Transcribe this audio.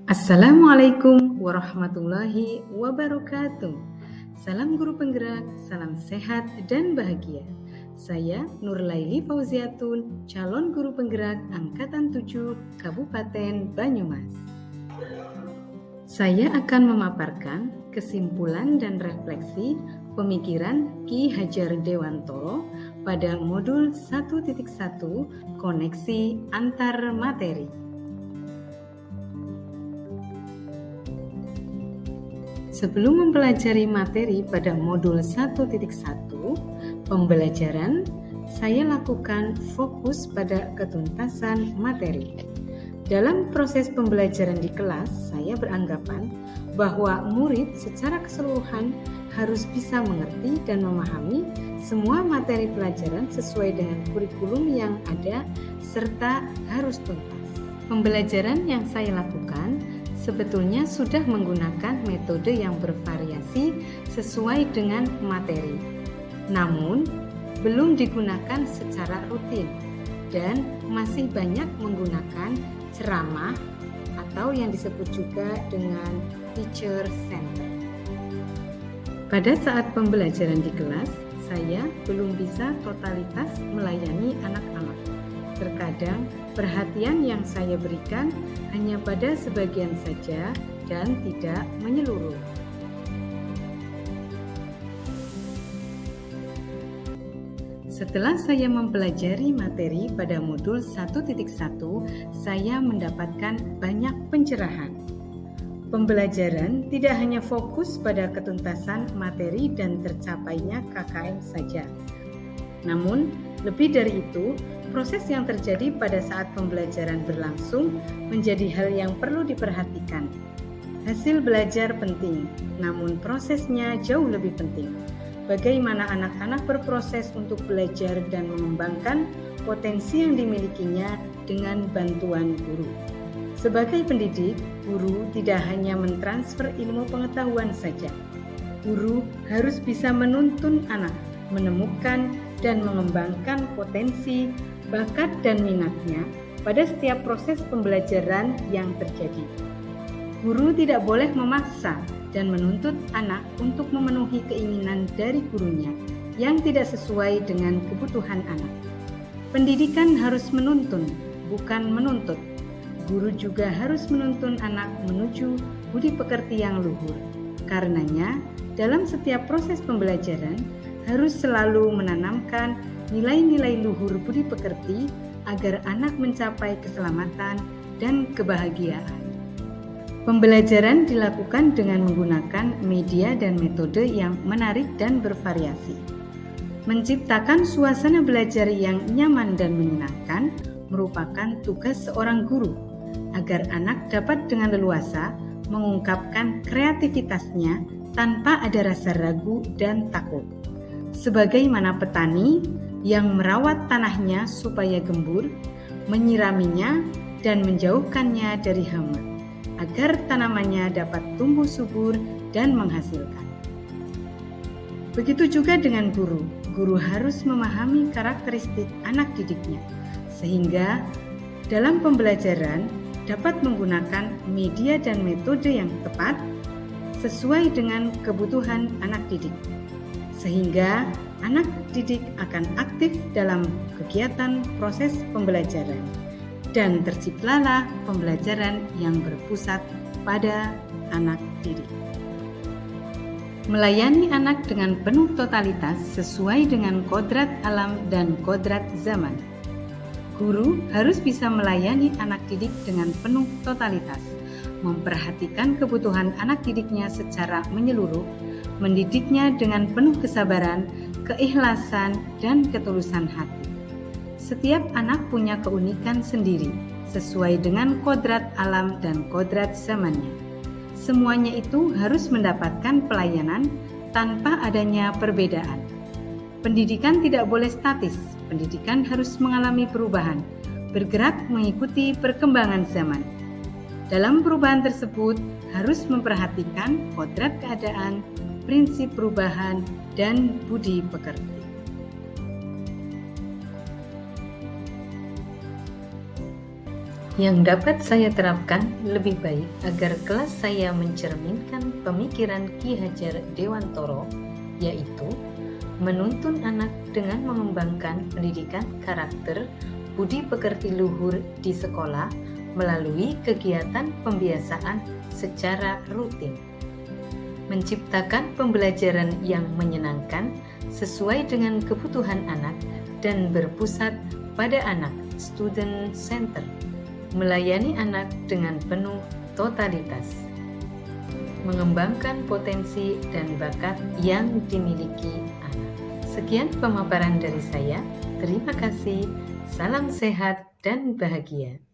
Assalamualaikum warahmatullahi wabarakatuh. Salam guru penggerak, salam sehat dan bahagia. Saya Nurlaili Fauziatun, calon guru penggerak Angkatan 7 Kabupaten Banyumas. Saya akan memaparkan kesimpulan dan refleksi pemikiran Ki Hajar Dewantoro pada modul 1.1 Koneksi Antar Materi. Sebelum mempelajari materi pada modul 1.1 pembelajaran, saya lakukan fokus pada ketuntasan materi. Dalam proses pembelajaran di kelas, saya beranggapan bahwa murid secara keseluruhan harus bisa mengerti dan memahami semua materi pelajaran sesuai dengan kurikulum yang ada serta harus tuntas. Pembelajaran yang saya lakukan sebetulnya sudah menggunakan metode yang bervariasi sesuai dengan materi. Namun, belum digunakan secara rutin dan masih banyak menggunakan ceramah atau yang disebut juga dengan teacher center. Pada saat pembelajaran di kelas, saya belum bisa totalitas melayani anak-anak. Terkadang perhatian yang saya berikan hanya pada sebagian saja dan tidak menyeluruh. Setelah saya mempelajari materi pada modul 1.1, saya mendapatkan banyak pencerahan. Pembelajaran tidak hanya fokus pada ketuntasan materi dan tercapainya KKM saja. Namun, lebih dari itu, proses yang terjadi pada saat pembelajaran berlangsung menjadi hal yang perlu diperhatikan. Hasil belajar penting, namun prosesnya jauh lebih penting. Bagaimana anak-anak berproses untuk belajar dan mengembangkan potensi yang dimilikinya dengan bantuan guru. Sebagai pendidik, guru tidak hanya mentransfer ilmu pengetahuan saja. Guru harus bisa menuntun anak, menemukan dan mengembangkan potensi, bakat dan minatnya pada setiap proses pembelajaran yang terjadi. Guru tidak boleh memaksa dan menuntut anak untuk memenuhi keinginan dari gurunya yang tidak sesuai dengan kebutuhan anak. Pendidikan harus menuntun, bukan menuntut. Guru juga harus menuntun anak menuju budi pekerti yang luhur. Karenanya, dalam setiap proses pembelajaran, harus selalu menanamkan nilai-nilai luhur budi pekerti agar anak mencapai keselamatan dan kebahagiaan. Pembelajaran dilakukan dengan menggunakan media dan metode yang menarik dan bervariasi. Menciptakan suasana belajar yang nyaman dan menyenangkan merupakan tugas seorang guru, agar anak dapat dengan leluasa mengungkapkan kreativitasnya tanpa ada rasa ragu dan takut. Sebagaimana petani yang merawat tanahnya supaya gembur, menyiraminya dan menjauhkannya dari hama, agar tanamannya dapat tumbuh subur dan menghasilkan. Begitu juga dengan guru. Guru harus memahami karakteristik anak didiknya, sehingga dalam pembelajaran dapat menggunakan media dan metode yang tepat sesuai dengan kebutuhan anak didik, sehingga anak didik akan aktif dalam kegiatan proses pembelajaran dan terciptalah pembelajaran yang berpusat pada anak didik. Melayani anak dengan penuh totalitas sesuai dengan kodrat alam dan kodrat zaman. Guru harus bisa melayani anak didik dengan penuh totalitas, memperhatikan kebutuhan anak didiknya secara menyeluruh, mendidiknya dengan penuh kesabaran, keikhlasan, dan ketulusan hati. Setiap anak punya keunikan sendiri, sesuai dengan kodrat alam dan kodrat zamannya. Semuanya itu harus mendapatkan pelayanan tanpa adanya perbedaan. Pendidikan tidak boleh statis, pendidikan harus mengalami perubahan, bergerak mengikuti perkembangan zaman. Dalam perubahan tersebut harus memperhatikan kodrat keadaan, prinsip perubahan, dan budi pekerti. Yang dapat saya terapkan lebih baik agar kelas saya mencerminkan pemikiran Ki Hajar Dewantoro, yaitu menuntun anak dengan mengembangkan pendidikan karakter, budi pekerti luhur di sekolah melalui kegiatan pembiasaan secara rutin. Menciptakan pembelajaran yang menyenangkan sesuai dengan kebutuhan anak dan berpusat pada anak, student center. Melayani anak dengan penuh totalitas, mengembangkan potensi dan bakat yang dimiliki anak. Sekian pemaparan dari saya. Terima kasih. Salam sehat dan bahagia.